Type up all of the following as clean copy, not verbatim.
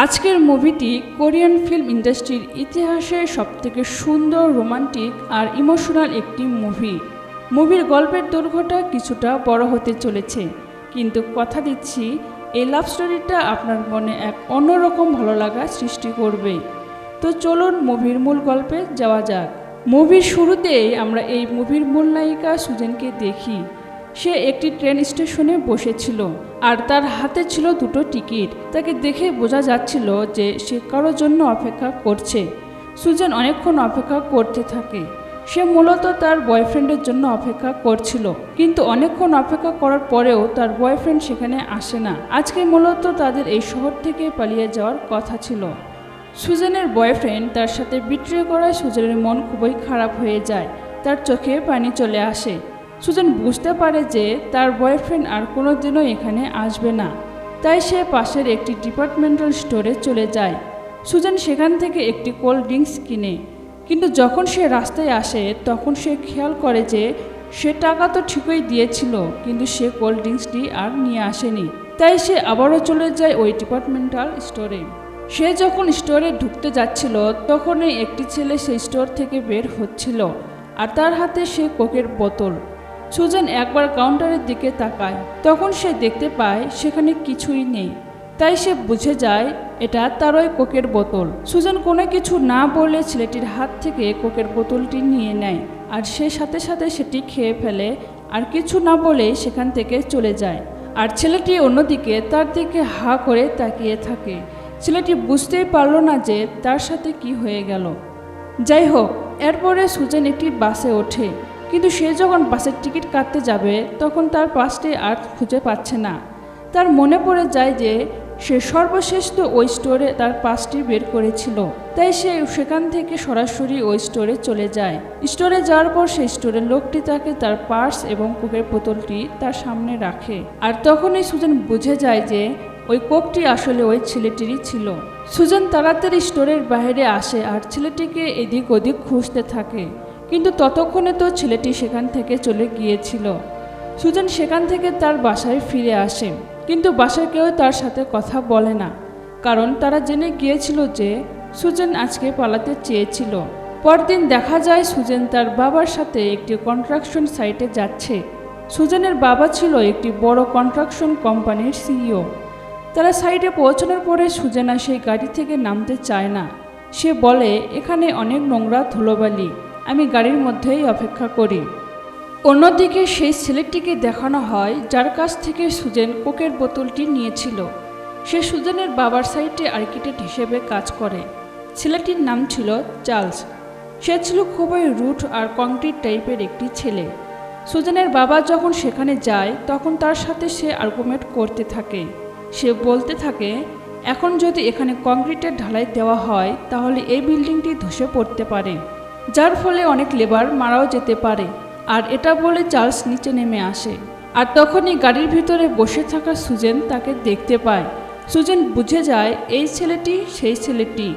আজকের মুভিটি Korean film ইন্ডাস্ট্রির ইতিহাসে সবথেকে সুন্দর রোমান্টিক আর ইমোশনাল একটি মুভির গল্পের দৈর্ঘ্যটা কিছুটা বড় হতে চলেছে, কিন্তু কথা দিচ্ছি এই লাভ স্টোরিটা আপনার মনে এক অন্যরকম ভালো লাগা সৃষ্টি করবে। তো চলুন মুভির মূল গল্পে যাওয়া যাক। মুভির শুরুতেই আমরা এই মুভির মূল নায়িকা সুজেনকে দেখি। সে একটি ট্রেন স্টেশনে বসেছিল আর তার হাতে ছিল দুটো টিকিট। তাকে দেখে বোঝা যাচ্ছিল যে সে কারোর জন্য অপেক্ষা করছে। সুজেন অনেকক্ষণ অপেক্ষা করতে থাকে। সে মূলত তার বয়ফ্রেন্ডের জন্য অপেক্ষা করছিল, কিন্তু অনেকক্ষণ অপেক্ষা করার পরেও তার বয়ফ্রেন্ড সেখানে আসে না। আজকে মূলত তাদের এই শহর থেকে পালিয়ে যাওয়ার কথা ছিল। সুজেনের বয়ফ্রেন্ড তার সাথে বিট্রে করায় সুজেনের মন খুবই খারাপ হয়ে যায়। তার চোখে পানি চলে আসে। সুজেন বুঝতে পারে যে তার বয়ফ্রেন্ড আর কোনোদিনও এখানে আসবে না। তাই সে পাশের একটি ডিপার্টমেন্টাল স্টোরে চলে যায়। সুজেন সেখান থেকে একটি কোল্ড ড্রিঙ্কস কিনে, কিন্তু যখন সে রাস্তায় আসে তখন সে খেয়াল করে যে সে টাকা তো ঠিকই দিয়েছিল, কিন্তু সে কোল্ড ড্রিঙ্কসটি আর নিয়ে আসেনি। তাই সে আবারও চলে যায় ওই ডিপার্টমেন্টাল স্টোরে। সে যখন স্টোরে ঢুকতে যাচ্ছিল তখনই একটি ছেলে সেই স্টোর থেকে বের হচ্ছিল আর তার হাতে সে কোকের বোতল। সুজেন একবার কাউন্টারের দিকে তাকায়, তখন সে দেখতে পায় সেখানে কিছুই নেই। তাই সে বুঝে যায় এটা তারই কোকের বোতল। সুজেন কোনো কিছু না বলে ছেলেটির হাত থেকে কোকের বোতলটি নিয়ে নেয় আর সে সাথে সাথে সেটি খেয়ে ফেলে আর কিছু না বলে সেখান থেকে চলে যায়। আর ছেলেটি অন্যদিকে তার দিকে হা করে তাকিয়ে থাকে। ছেলেটি বুঝতেই পারল না যে তার সাথে কি হয়ে গেল। যাই হোক, এরপরে সুজেন একটি বাসে ওঠে, কিন্তু সে যখন বাসের টিকিট কাটতে যাবে তখন তার পাসটি আর খুঁজে পাচ্ছে না। তার মনে পড়ে যায় যে সে সর্বশেষ তো ওই স্টোরে তার পাসটি বের করেছিল। তাই সে সেখান থেকে সরাসরি ওই স্টোরে চলে যায়। স্টোরে যাওয়ার পর সেই স্টোরের লোকটি তাকে তার পার্স এবং কোকের বোতলটি তার সামনে রাখে। আর তখনই সুজেন বুঝে যায় যে ওই কোকটি আসলে ওই ছেলেটিরই ছিল। সুজেন তাড়াতাড়ি স্টোরের বাইরে আসে আর ছেলেটিকে এদিক ওদিক খুঁজতে থাকে, কিন্তু ততক্ষণে তো ছেলেটি সেখান থেকে চলে গিয়েছিল। সুজেন সেখান থেকে তার বাসায় ফিরে আসে, কিন্তু বাসায় কেউ তার সাথে কথা বলে না, কারণ তারা জেনে গিয়েছিল যে সুজেন আজকে পালাতে চেয়েছিল। পরদিন দেখা যায় সুজেন তার বাবার সাথে একটি কনস্ট্রাকশন সাইটে যাচ্ছে। সুজেনের বাবা ছিল একটি বড় কনস্ট্রাকশন কোম্পানির সিইও। তারা সাইটে পৌঁছানোর পরে সুজেনা সেই গাড়ি থেকে নামতে চায় না। সে বলে, এখানে অনেক নোংরা ধুলোবালি, আমি গাড়ির মধ্যেই অপেক্ষা করি। অন্যদিকে সেই ছেলেটিকে দেখানো হয় যার কাছ থেকে সুজেন কোকের বোতলটি নিয়েছিল। সে সুজেনের বাবার সাইটে আর্কিটেক্ট হিসেবে কাজ করে। ছেলেটির নাম ছিল চার্লস। সে ছিল খুবই রুট আর কংক্রিট টাইপের একটি ছেলে। সুজেনের বাবা যখন সেখানে যায় তখন তার সাথে সে আর্গুমেন্ট করতে থাকে। সে বলতে থাকে, এখন যদি এখানে কংক্রিটের ঢালাই দেওয়া হয় তাহলে এই বিল্ডিংটি ধসে পড়তে পারে, যার ফলে অনেক লেবার মারাও যেতে পারে। আর এটা বলে চার্লস নিচে নেমে আসে। আর তখনই গাড়ির ভিতরে বসে থাকা সুজেন তাকে দেখতে পায়। সুজেন বুঝে যায় এই ছেলেটি সেই ছেলেটি,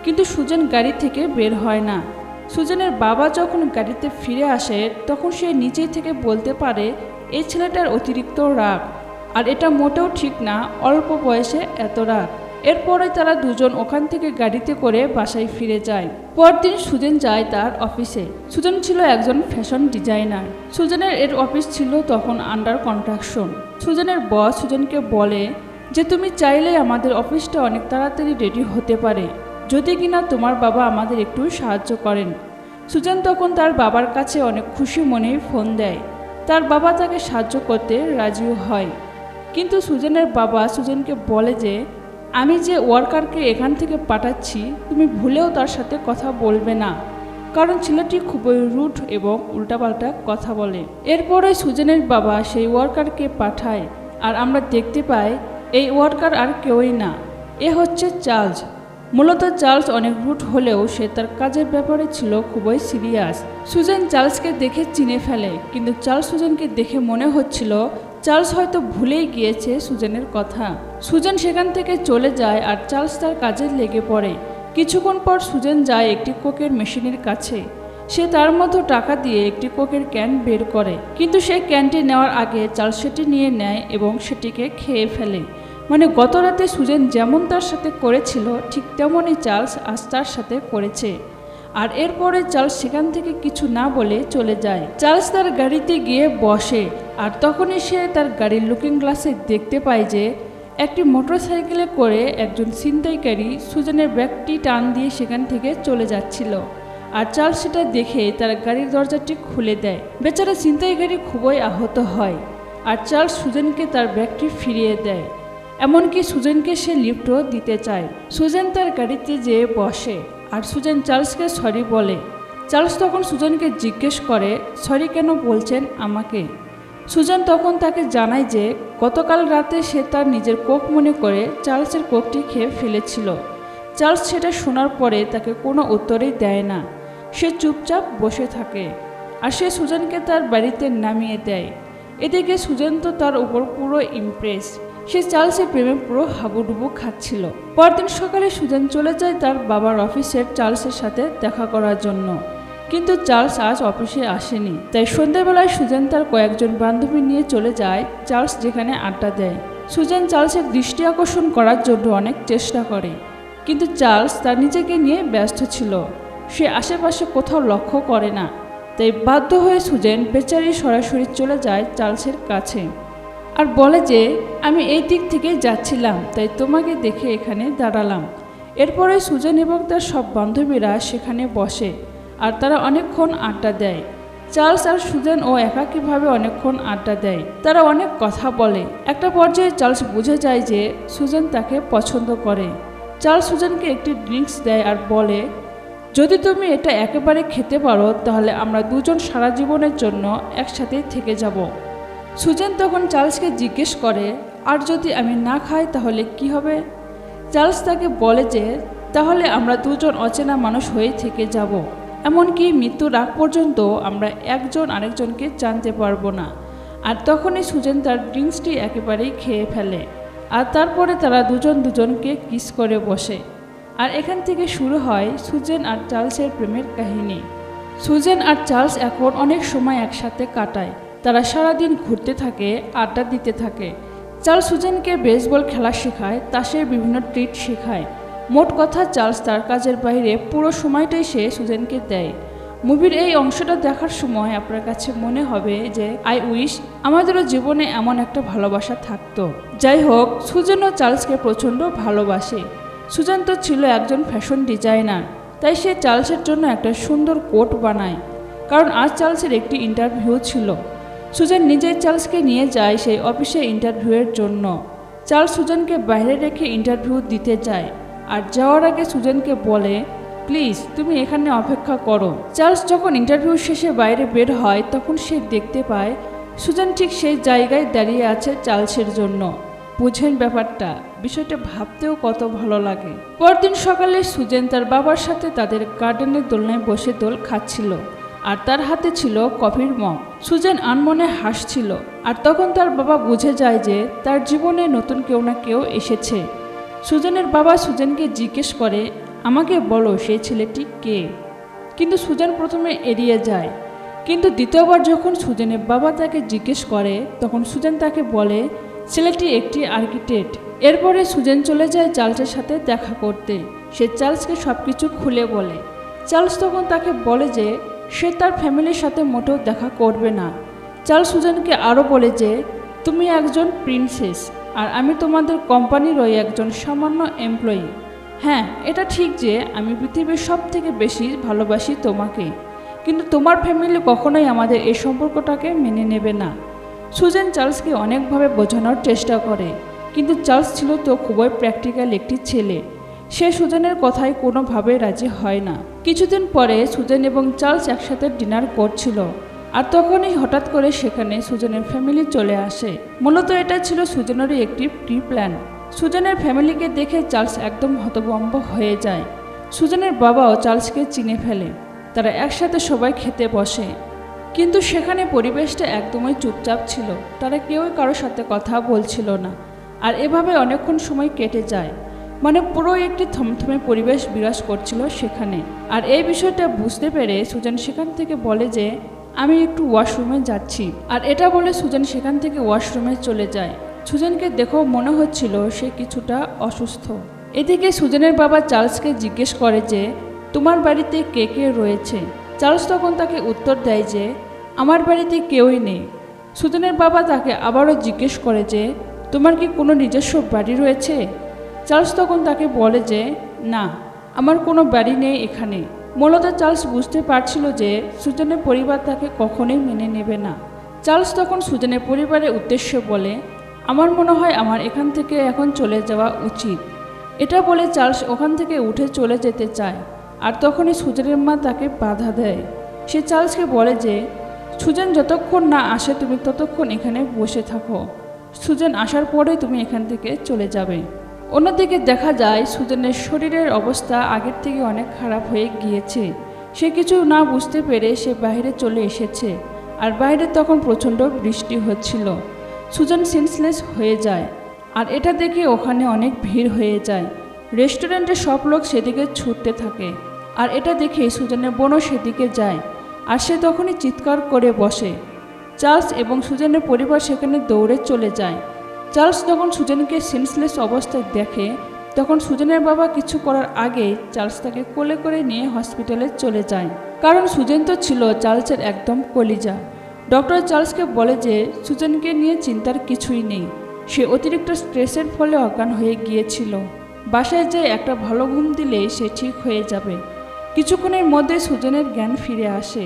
কিন্তু সুজেন গাড়ি থেকে বের হয় না। সুজেনের বাবা যখন গাড়িতে ফিরে আসে তখন সে নিচে থেকে বলতে পারে এই ছেলেটার অতিরিক্ত রাগ, আর এটা মোটেও ঠিক না অল্প বয়সে এত রাগ। এরপরে তারা দুজন ওখান থেকে গাড়িতে করে বাসায় ফিরে যায়। পরদিন সুজেন যায় তার অফিসে। সুজেন ছিল একজন ফ্যাশন ডিজাইনার। সুজেনের এর অফিস ছিল তখন আন্ডার কনস্ট্রাকশন। সুজেনের বস সুজেনকে বলে যে তুমি চাইলে আমাদের অফিসটা অনেক তাড়াতাড়ি রেডি হতে পারে, যদি কিনা তোমার বাবা আমাদের একটু সাহায্য করেন। সুজেন তখন তার বাবার কাছে অনেক খুশি মনেই ফোন দেয়। তার বাবা তাকে সাহায্য করতে রাজিও হয়, কিন্তু সুজেনের বাবা সুজেনকে বলে যে আমি যে ওয়ার্কারকে এখান থেকে পাঠাচ্ছি তুমি ভুলেও তার সাথে কথা বলবে না, কারণ ছেলেটি খুবই রুড এবং উল্টাপাল্টা কথা বলে। এরপরে সুজেনের বাবা সেই ওয়ার্কারকে পাঠায়, আর আমরা দেখতে পাই এই ওয়ার্কার আর কেউই না, এ হচ্ছে চার্লস। মূলত চার্লস অনেক রুড হলেও সে তার কাজের ব্যাপারে ছিল খুবই সিরিয়াস। সুজেন চার্লসকে দেখে চিনে ফেলে, কিন্তু চার্লস সুজেনকে দেখে মনে হচ্ছিল চার্লস হয়তো ভুলেই গিয়েছে সুজেনের কথা। সুজেন সেখান থেকে চলে যায় আর চার্লস তার কাজে লেগে পড়ে। কিছুক্ষণ পর সুজেন যায় একটি কোকের মেশিনের কাছে। সে তার মতো টাকা দিয়ে একটি কোকের ক্যান বের করে, কিন্তু সে ক্যানটি নেওয়ার আগে চার্লস সেটি নিয়ে নেয় এবং সেটিকে খেয়ে ফেলে। মানে গত রাতে সুজেন যেমন তার সাথে করেছিল ঠিক তেমনই চার্লস আজ তার সাথে করেছে। আর এরপরে চার্লস সেখান থেকে কিছু না বলে চলে যায়। চার্লস তার গাড়িতে গিয়ে বসে আর তখনই সে তার গাড়ির লুকিং গ্লাসে দেখতে পায় যে একটি মোটরসাইকেলে করে একজন ছিনতাইকারী সুজেনের ব্যাগটি টান দিয়ে সেখান থেকে চলে যাচ্ছিল। আর চার্লস সেটা দেখে তার গাড়ির দরজাটি খুলে দেয়। বেচারা ছিনতাইকারী খুবই আহত হয় আর চার্লস সুজেনকে তার ব্যাগটি ফিরিয়ে দেয়। এমনকি সুজেনকে সে লিফটও দিতে চায়। সুজেন তার গাড়িতে যেয়ে বসে আর সুজেন চার্লসকে সরি বলে। চার্লস তখন সুজেনকে জিজ্ঞেস করে, সরি কেন বলছেন আমাকে? সুজেন তখন তাকে জানায় যে গতকাল রাতে সে তার নিজের কোক মনে করে চার্লসের কোকটি খেয়ে ফেলেছিল। চার্লস সেটা শোনার পরে তাকে কোনো উত্তরই দেয় না। সে চুপচাপ বসে থাকে আর সে সুজেনকে তার বাড়িতে নামিয়ে দেয়। এদিকে সুজেন তো তার উপর পুরো ইমপ্রেস। সে চার্লসের প্রেমে পুরো হাবুডুবু খাচ্ছিল। পরদিন সকালে সুজেন চলে যায় তার বাবার অফিসের চার্লসের সাথে দেখা করার জন্য, কিন্তু চার্লস আজ অফিসে আসেনি। তাই সন্ধ্যাবেলায় সুজেন তার কয়েকজন বান্ধবী নিয়ে চলে যায় চার্লস যেখানে আড্ডা দেয়। সুজেন চার্লসের দৃষ্টি আকর্ষণ করার জন্য অনেক চেষ্টা করে, কিন্তু চার্লস তার নিজেকে নিয়ে ব্যস্ত ছিল। সে আশেপাশে কোথাও লক্ষ্য করে না। তাই বাধ্য হয়ে সুজেন বেচারি সরাসরি চলে যায় চার্লসের কাছে আর বলে যে আমি এই দিক থেকেই যাচ্ছিলাম, তাই তোমাকে দেখে এখানে দাঁড়ালাম। এরপরে সুজেন এবং তার সব বান্ধবীরা সেখানে বসে আর তারা অনেকক্ষণ আড্ডা দেয়। চার্লস আর সুজেন ও একাকীভাবে অনেকক্ষণ আড্ডা দেয়। তারা অনেক কথা বলে। একটা পর্যায়ে চার্লস বুঝে যায় যে সুজেন তাকে পছন্দ করে। চার্লস সুজেনকে একটি ড্রিঙ্কস দেয় আর বলে, যদি তুমি এটা একেবারে খেতে পারো তাহলে আমরা দুজন সারা জীবনের জন্য একসাথে থেকে যাব। সুজেন তখন চার্লসকে জিজ্ঞেস করে, আর যদি আমি না খাই তাহলে কি হবে? চার্লস তাকে বলে যে তাহলে আমরা দুজন অচেনা মানুষ হয়ে থেকে যাব। এমনকি মৃত্যুর আগ পর্যন্ত আমরা একজন আরেকজনকে জানতে পারবো না। আর তখনই সুজেন তার ড্রিঙ্কসটি একেবারেই খেয়ে ফেলে আর তারপরে তারা দুজনকে কিস করে বসে। আর এখান থেকে শুরু হয় সুজেন আর চার্লসের প্রেমের কাহিনী। সুজেন আর চার্লস এখন অনেক সময় একসাথে কাটায়। তারা সারাদিন ঘুরতে থাকে, আড্ডা দিতে থাকে। চার্লস সুজেনকে বেসবল খেলা শেখায়, তাসের বিভিন্ন ট্রিট শেখায়। মোট কথা চার্লস তার কাজের বাইরে পুরো সময়টাই সে সুজেনকে দেয়। মুভির এই অংশটা দেখার সময় আপনার কাছে মনে হবে যে আই উইশ আমাদেরও জীবনে এমন একটা ভালোবাসা থাকতো। যাই হোক, সুজেন ও চার্লসকে প্রচণ্ড ভালোবাসে। সুজেন তো ছিল একজন ফ্যাশন ডিজাইনার, তাই সে চার্লসের জন্য একটা সুন্দর কোট বানায়, কারণ আজ চার্লসের একটি ইন্টারভিউ ছিল। সুজেন নিজেই চার্লসকে নিয়ে যায় সেই অফিসে ইন্টারভিউয়ের জন্য। চার্লস সুজেনকে বাইরে রেখে ইন্টারভিউ দিতে যায় আর যাওয়ার আগে সুজেনকে বলে, প্লিজ তুমি এখানে অপেক্ষা করো। চার্লস যখন ইন্টারভিউ শেষে বাইরে বের হয় তখন সে দেখতে পায় সুজেন ঠিক সেই জায়গায় দাঁড়িয়ে আছে চার্লসের জন্য। বুঝেন ব্যাপারটা? বিষয়টা ভাবতেও কত ভালো লাগে। পরদিন সকালে সুজেন তার বাবার সাথে তাদের গার্ডেনের দোলনায় বসে দোল খাচ্ছিল আর তার হাতে ছিল কফির মগ। সুজেন আনমনে হাসছিল আর তখন তার বাবা বুঝে যায় যে তার জীবনে নতুন কেউ না কেউ এসেছে। সুজেনের বাবা সুজেনকে জিজ্ঞেস করে, আমাকে বলো সেই ছেলেটি কে? কিন্তু সুজেন প্রথমে এড়িয়ে যায়। কিন্তু দ্বিতীয়বার যখন সুজেনের বাবা তাকে জিজ্ঞেস করে তখন সুজেন তাকে বলে ছেলেটি একটি আর্কিটেক্ট। এরপরে সুজেন চলে যায় চার্লসের সাথে দেখা করতে। সে চার্লসকে সবকিছু খুলে বলে। চার্লস তখন তাকে বলে যে সে তার ফ্যামিলির সাথে মোটেও দেখা করবে না। চার্লস সুজেনকে আরও বলে যে তুমি একজন প্রিন্সেস আর আমি তোমাদের কোম্পানিরই একজন সামান্য এমপ্লয়ি। হ্যাঁ, এটা ঠিক যে আমি পৃথিবীর সব থেকে বেশি ভালোবাসি তোমাকে, কিন্তু তোমার ফ্যামিলি কখনোই আমাদের এই সম্পর্কটাকে মেনে নেবে না। সুজেন চার্লসকে অনেকভাবে বোঝানোর চেষ্টা করে, কিন্তু চার্লস ছিল তো খুবই প্র্যাকটিক্যাল একটি ছেলে। সে সুজেনের কথায় কোনোভাবে রাজি হয় না। কিছুদিন পরে সুজেন এবং চার্লস একসাথে ডিনার করছিল আর তখনই হঠাৎ করে সেখানে সুজেনের ফ্যামিলি চলে আসে। মূলত এটা ছিল সুজেনেরই একটি প্রি প্ল্যান। সুজেনের ফ্যামিলিকে দেখে চার্লস একদম হতভম্ব হয়ে যায়। সুজেনের বাবাও চার্লসকে চিনে ফেলে। তারা একসাথে সবাই খেতে বসে, কিন্তু সেখানে পরিবেশটা একদমই চুপচাপ ছিল। তারা কেউই কারোর সাথে কথা বলছিল না। আর এভাবে অনেকক্ষণ সময় কেটে যায়। মানে পুরো একটি থমথমে পরিবেশ বিরাজ করছিল সেখানে। আর এই বিষয়টা বুঝতে পেরে সুজেন সেখান থেকে বলে যে আমি একটু ওয়াশরুমে যাচ্ছি। আর এটা বলে সুজেন সেখান থেকে ওয়াশরুমে চলে যায়। সুজেনকে দেখেও মনে হচ্ছিল সে কিছুটা অসুস্থ। এদিকে সুজেনের বাবা চার্লসকে জিজ্ঞেস করে যে তোমার বাড়িতে কে কে রয়েছে। চার্লস তখন তাকে উত্তর দেয় যে আমার বাড়িতে কেউই নেই। সুজেনের বাবা তাকে আবারও জিজ্ঞেস করে যে তোমার কি কোনো নিজস্ব বাড়ি রয়েছে। চার্লস তখন তাকে বলে যে না, আমার কোনো বাড়ি নেই এখানে। মূলত চার্লস বুঝতে পারছিল যে সুজেনের পরিবার তাকে কখনোই মেনে নেবে না। চার্লস তখন সুজেনের পরিবারের উদ্দেশ্যে বলে আমার মনে হয় আমার এখান থেকে এখন চলে যাওয়া উচিত। এটা বলে চার্লস ওখান থেকে উঠে চলে যেতে চায়, আর তখনই সুজেনের মা তাকে বাধা দেয়। সে চার্লসকে বলে যে সুজেন যতক্ষণ না আসে তুমি ততক্ষণ এখানে বসে থাকো, সুজেন আসার পরে তুমি এখান থেকে চলে যাবে। অন্যদিকে দেখা যায় সুজেনের শরীরের অবস্থা আগের থেকে অনেক খারাপ হয়ে গিয়েছে। সে কিছু না বুঝতে পেরে সে বাইরে চলে এসেছে, আর বাইরে তখন প্রচণ্ড বৃষ্টি হচ্ছিল। সুজেন সেন্সলেস হয়ে যায়, আর এটা দেখে ওখানে অনেক ভিড় হয়ে যায়। রেস্টুরেন্টে সব লোক সেদিকে ছুটতে থাকে, আর এটা দেখে সুজেনের বোনও সেদিকে যায়, আর সে তখনই চিৎকার করে বসে। চার্লস এবং সুজেনের পরিবার সেখানে দৌড়ে চলে যায়। চার্লস যখন সুজেনকে সেন্সলেস অবস্থায় দেখে তখন সুজেনের বাবা কিছু করার আগেই চার্লস তাকে কোলে করে নিয়ে হসপিটালে চলে যায়, কারণ সুজেন তো ছিল চার্লসের একদম কলিজা। ডক্টর চার্লসকে বলে যে সুজেনকে নিয়ে চিন্তার কিছুই নেই, সে অতিরিক্ত স্ট্রেসের ফলে অজ্ঞান হয়ে গিয়েছিল। বাসায় যেয়ে একটা ভালো ঘুম দিলেই সে ঠিক হয়ে যাবে। কিছুক্ষণের মধ্যে সুজেনের জ্ঞান ফিরে আসে,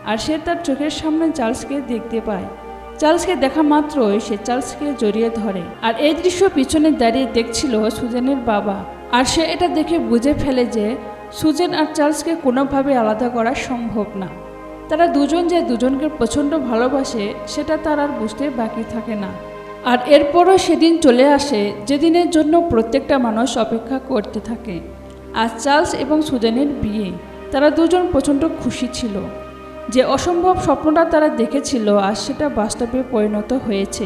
আর সে তার চোখের সামনে চার্লসকে দেখতে পায়। চার্লসকে দেখা মাত্রই সে চার্লসকে জড়িয়ে ধরে, আর এই দৃশ্য পিছনে দাঁড়িয়ে দেখছিল সুজেনের বাবা। আর সে এটা দেখে বুঝে ফেলে যে সুজেন আর চার্লসকে কোনোভাবে আলাদা করা সম্ভব না। তারা দুজন যে দুজনকে প্রচণ্ড ভালোবাসে সেটা তার আর বুঝতে বাকি থাকে না। আর এরপরও সেদিন চলে আসে যেদিনের জন্য প্রত্যেকটা মানুষ অপেক্ষা করতে থাকে। আজ চার্লস এবং সুজেনের বিয়ে। তারা দুজন প্রচণ্ড খুশি ছিল যে অসম্ভব স্বপ্নটা তারা দেখেছিল আজ সেটা বাস্তবে পরিণত হয়েছে।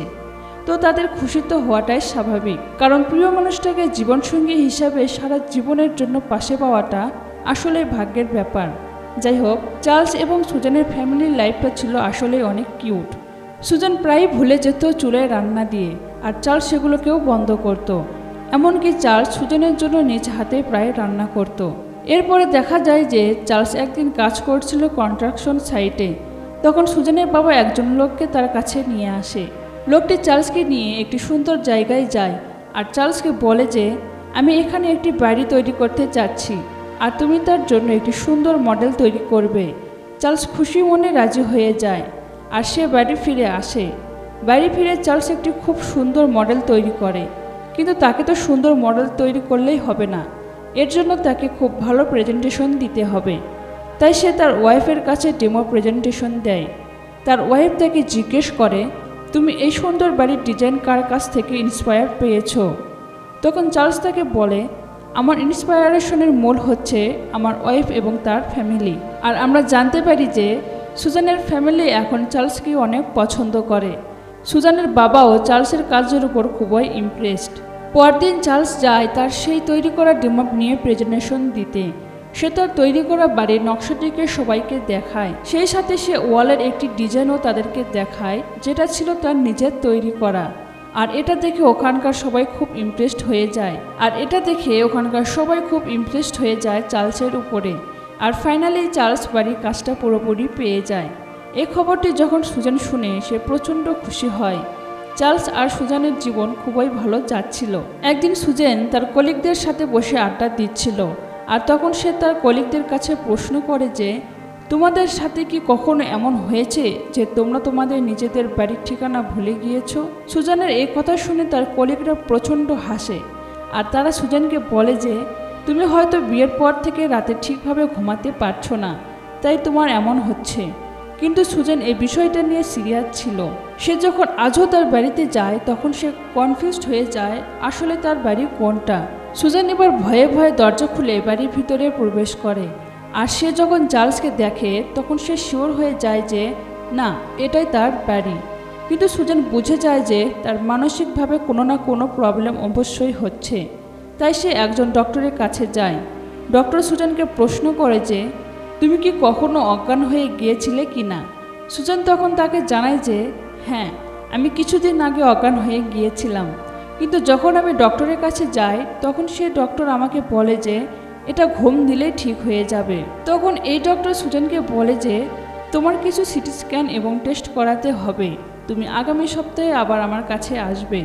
তো তাদের খুশি তো হওয়াটাই স্বাভাবিক, কারণ প্রিয় মানুষটাকে জীবনসঙ্গী হিসাবে সারা জীবনের জন্য পাশে পাওয়াটা আসলে ভাগ্যের ব্যাপার। যাই হোক, চার্লস এবং সুজেনের ফ্যামিলির লাইফটা ছিল আসলে অনেক কিউট। সুজেন প্রায় ভুলে যেত চুলায় রান্না দিয়ে, আর চার্লস সেগুলোকেও বন্ধ করত। এমনকি চার্লস সুজেনের জন্য নিজ হাতে প্রায় রান্না করত। এরপরে দেখা যায় যে চার্লস একদিন কাজ করছিল কনস্ট্রাকশন সাইটে। তখন সুজেনের বাবা একজন লোককে তার কাছে নিয়ে আসে। লোকটি চার্লসকে নিয়ে একটি সুন্দর জায়গায় যায়, আর চার্লসকে বলে যে আমি এখানে একটি বাড়ি তৈরি করতে চাচ্ছি, আর তুমি তার জন্য একটি সুন্দর মডেল তৈরি করবে। চার্লস খুশি মনে রাজি হয়ে যায়, আর সে বাড়ি ফিরে আসে। বাড়ি ফিরে চার্লস একটি খুব সুন্দর মডেল তৈরি করে, কিন্তু তাকে তো সুন্দর মডেল তৈরি করলেই হবে না, এর জন্য তাকে খুব ভালো প্রেজেন্টেশন দিতে হবে। তাই সে তার ওয়াইফের কাছে ডেমো প্রেজেন্টেশন দেয়। তার ওয়াইফ তাকে জিজ্ঞেস করে তুমি এই সুন্দর বাড়ির ডিজাইন কার কাছ থেকে ইন্সপায়ার পেয়েছো। তখন চার্লস তাকে বলে আমার ইন্সপায়ারেশনের মূল হচ্ছে আমার ওয়াইফ এবং তার ফ্যামিলি। আর আমরা জানতে পারি যে সুজানের ফ্যামিলি এখন চার্লসকে অনেক পছন্দ করে। সুজানের বাবাও চার্লসের কাজের উপর খুবই ইমপ্রেসড। পরদিন চার্লস যায় তার সেই তৈরি করা ডেমো নিয়ে প্রেজেন্টেশন দিতে। সে তার তৈরি করা বাড়ির নকশাটিকে সবাইকে দেখায়, সেই সাথে সে ওয়ালের একটি ডিজাইনও তাদেরকে দেখায় যেটা ছিল তার নিজের তৈরি করা। আর এটা দেখে ওখানকার সবাই খুব ইমপ্রেসড হয়ে যায় চার্লসের উপরে। আর ফাইনালি চার্লস বাড়ির কাজটা পুরোপুরি পেয়ে যায়। এই খবরটি যখন সুজান শুনে সে প্রচণ্ড খুশি হয়। চার্লস আর সুজানের জীবন খুবই ভালো যাচ্ছিল। একদিন সুজেন তার কলিগদের সাথে বসে আড্ডা দিচ্ছিল, আর তখন সে তার কলিগদের কাছে প্রশ্ন করে যে তোমাদের সাথে কি কখনো এমন হয়েছে যে তোমরা তোমাদের নিজেদের বাড়ির ঠিকানা ভুলে গিয়েছো? সুজানের এই কথা শুনে তার কলিগরা প্রচণ্ড হাসে, আর তারা সুজানকে বলে যে তুমি হয়তো বিয়ের পর থেকে রাতে ঠিকভাবে ঘুমাতে পারছো না, তাই তোমার এমন হচ্ছে। কিন্তু সুজান এই বিষয়টা নিয়ে সিরিয়াস ছিল। সে যখন আজও তার বাড়িতে যায় তখন সে কনফিউজড হয়ে যায় আসলে তার বাড়ি কোনটা। সুজান এবার ভয়ে ভয়ে দরজা খুলে বাড়ির ভিতরে প্রবেশ করে, আর সে যখন চার্লসকে দেখে তখন সে শিওর হয়ে যায় যে না, এটাই তার বাড়ি। কিন্তু সুজান বুঝে যায় যে তার মানসিকভাবে কোনো না কোনো প্রবলেম অবশ্যই হচ্ছে। তাই সে একজন ডক্টরের কাছে যায়। ডক্টর সুজানকে প্রশ্ন করে যে তুমি কি কখনো অজ্ঞান হয়ে গিয়েছিলে কি না? সুজান তখন তাকে জানায় যে হ্যাঁ, আমি কিছুদিন আগে অজ্ঞান হয়ে গিয়েছিলাম, কিন্তু যখন আমি ডক্টরের কাছে যাই তখন সেই ডক্টর আমাকে বলে যে এটা ঘুম দিলেই ঠিক হয়ে যাবে। তখন এই ডক্টর সুজানকে বলে যে তোমার কিছু সিটি স্ক্যান এবং টেস্ট করাতে হবে, তুমি আগামী সপ্তাহে আবার আমার কাছে আসবে।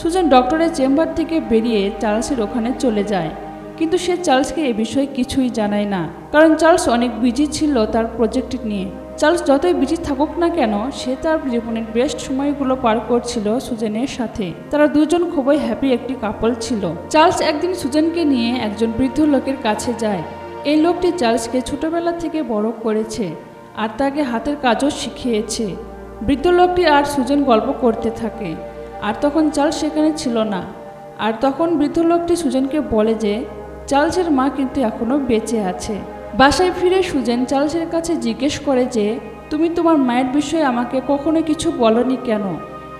সুজান ডক্টরের চেম্বার থেকে বেরিয়ে চার্লসের ওখানে চলে যায়, কিন্তু সে চার্লসকে এ বিষয়ে কিছুই জানায় না, কারণ চার্লস অনেক বিজি ছিল তার প্রজেক্ট নিয়ে। চার্লস যতই বিজি থাকুক না কেন, সে তার জীবনের বেস্ট সময়গুলো পার করছিল সুজানের সাথে। তারা দুজন খুবই হ্যাপি একটি কাপল ছিল। চার্লস একদিন সুজানকে নিয়ে একজন বৃদ্ধ লোকের কাছে যায়। এই লোকটি চার্লসকে ছোটবেলা থেকে বড় করেছে আর তাকে হাতের কাজও শিখিয়েছে। বৃদ্ধ লোকটি আর সুজান গল্প করতে থাকে, আর তখন চার্লস সেখানে ছিল না। আর তখন বৃদ্ধ লোকটি সুজানকে বলে যে চার্লসের মা কিন্তু এখনও বেঁচে আছে। বাসায় ফিরে সুজান চার্লসের কাছে জিজ্ঞেস করে যে তুমি তোমার মায়ের বিষয়ে আমাকে কখনো কিছু বলনি কেন?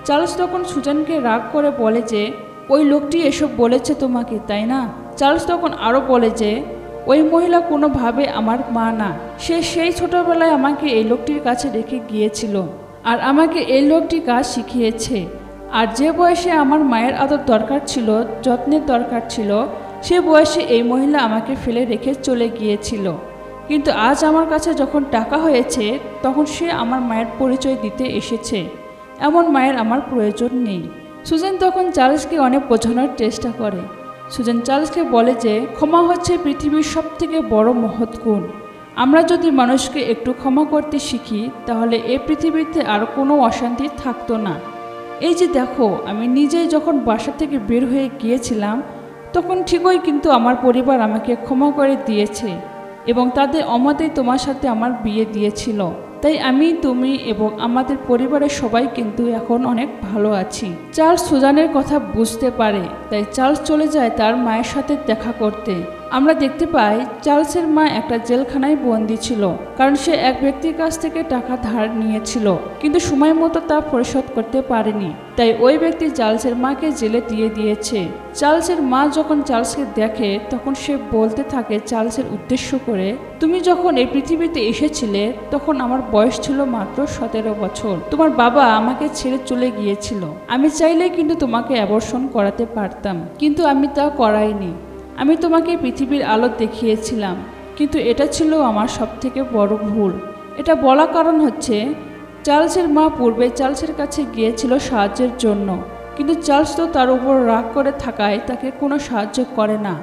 চার্লস তখন সুজানকে রাগ করে বলে যে ওই লোকটি এসব বলেছে তোমাকে, তাই না? চার্লস তখন আরও বলে যে ওই মহিলা কোনোভাবে আমার মা না, সে সেই ছোটবেলায় আমাকে এই লোকটির কাছে রেখে গিয়েছিল আর আমাকে এই লোকটি কাজ শিখিয়েছে। আর যে বয়সে আমার মায়ের আদর দরকার ছিল, যত্নের দরকার ছিল, সে বয়সে এই মহিলা আমাকে ফেলে রেখে চলে গিয়েছিল। কিন্তু আজ আমার কাছে যখন টাকা হয়েছে তখন সে আমার মায়ের পরিচয় দিতে এসেছে। এমন মায়ের আমার প্রয়োজন নেই। সুজান তখন চার্লসকে অনেক বোঝানোর চেষ্টা করে। সুজান চার্লসকে বলে যে ক্ষমা হচ্ছে পৃথিবীর সবথেকে বড় মহৎ গুণ। আমরা যদি মানুষকে একটু ক্ষমা করতে শিখি তাহলে এই পৃথিবীতে আর কোনো অশান্তি থাকতো না। এই যে দেখো, আমি নিজেই যখন বাসা থেকে বের হয়ে গিয়েছিলাম তখন ঠিকই কিন্তু আমার পরিবার আমাকে ক্ষমা করে দিয়েছে এবং তাদের অমতেই তোমার সাথে আমার বিয়ে দিয়েছিল। তাই আমি, তুমি এবং আমাদের পরিবারের সবাই কিন্তু এখন অনেক ভালো আছি। চার্লস সুজানের কথা বুঝতে পারে, তাই চার্লস চলে যায় তার মায়ের সাথে দেখা করতে। আমরা দেখতে পাই চার্লসের মা একটা জেলখানায় বন্দী ছিল, কারণ সে এক ব্যক্তির কাছ থেকে টাকা ধার নিয়েছিল কিন্তু সময় মতো তা পরিশোধ করতে পারেনি। তাই ওই ব্যক্তি চার্লসের মাকে জেলে দিয়ে দিয়েছে। চার্লসের মা যখন চার্লসকে দেখে তখন সে বলতে থাকে চার্লসের উদ্দেশ্য করে, তুমি যখন এই পৃথিবীতে এসেছিলে তখন আমার বয়স ছিল মাত্র 17 বছর। তোমার বাবা আমাকে ছেড়ে চলে গিয়েছিল। আমি চাইলেই কিন্তু তোমাকে অ্যাবর্শন করাতে পারতাম, কিন্তু আমি তা করাইনি। আমি তোমাকে পৃথিবীর আলো দেখিয়েছিলাম, কিন্তু এটা ছিল আমার সবথেকে বড় ভুল। এটা বলা কারণ হচ্ছে চার্লসের মা পূর্বে চার্লসের কাছে গিয়েছিল সাহায্যের জন্য, কিন্তু চার্লস তো তার উপর রাগ করে থাকায় তাকে কোনো সাহায্য করে না,